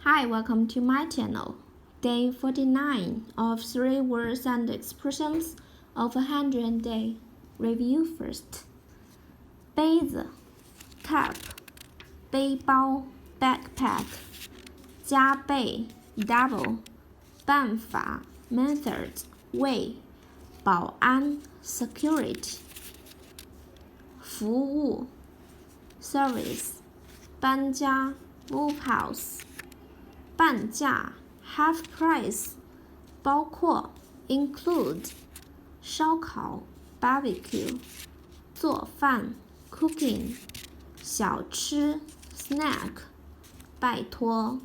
Hi, welcome to my channel. Day 49 of 3 words and expressions of 100 day. Review first. 杯子 cup 背包 backpack 加倍 double 办法 method way 保安 security 服务 service 搬家 move house 半价 half price 包括 include 烧烤 barbecue 做饭 cooking 小吃 snack 拜托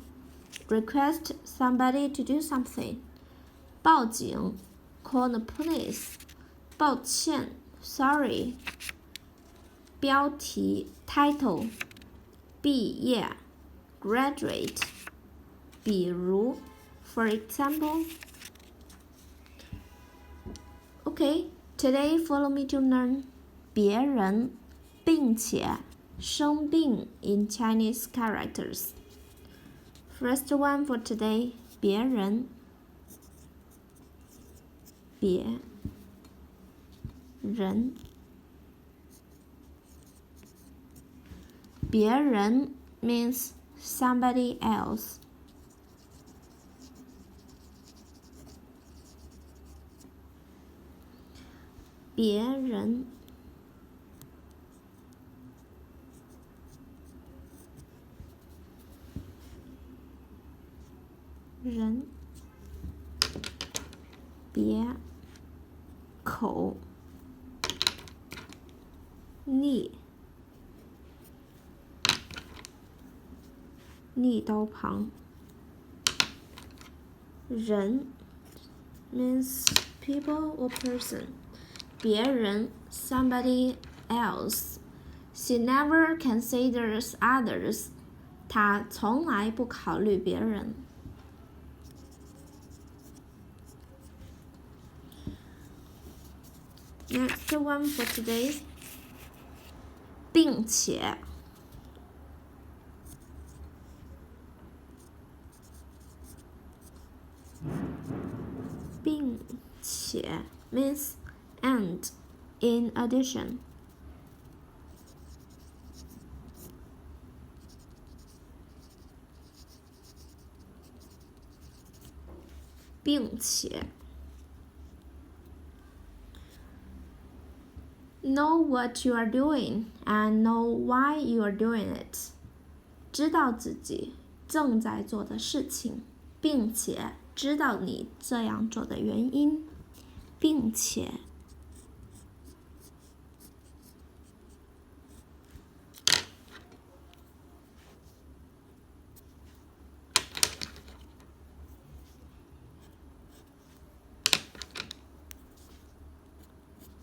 request somebody to do something 报警 call the police 抱歉 sorry 标题 title 毕业 graduate 比如 for example. Okay, today follow me to learn 别人并且生病 in Chinese characters. First one for today, 别人别人别人 means somebody else. 别人人别口逆刀旁人 means people or person. 别人 somebody else. She never considers others. 她从来不考虑别人。Next one for today. 并且并且 means and in addition. 并且 know what you are doing and know why you are doing it. 知道自己正在做的事情，并且知道你这样做的原因，并且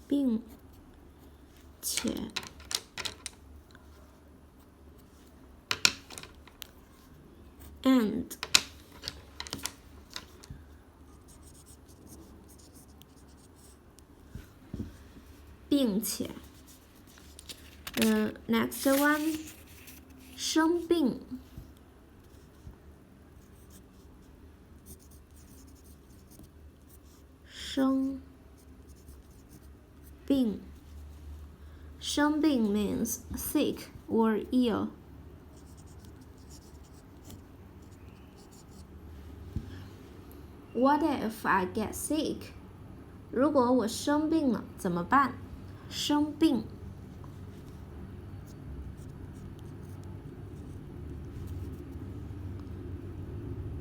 并且 and并且next one 生病生病 means sick or ill. What if I get sick? 如果我生病了怎么办？生病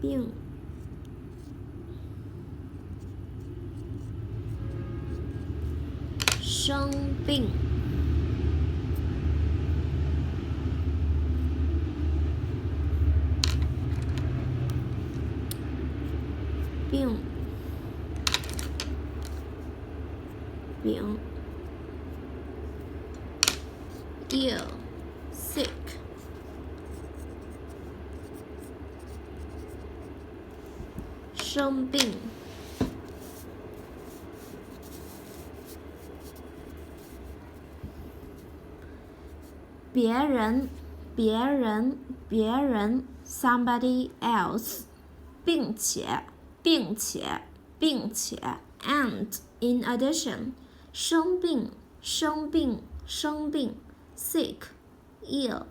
病生病病病 ill sick 生病别人别人 somebody else 并且 and in addition 生病 sick ill.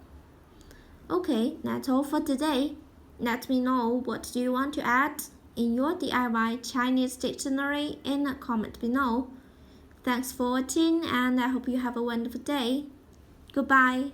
Okay, that's all for today. Let me know what do you want to add in your DIY Chinese dictionary in a comment below. Thanks for watching and I hope you have a wonderful day. Goodbye.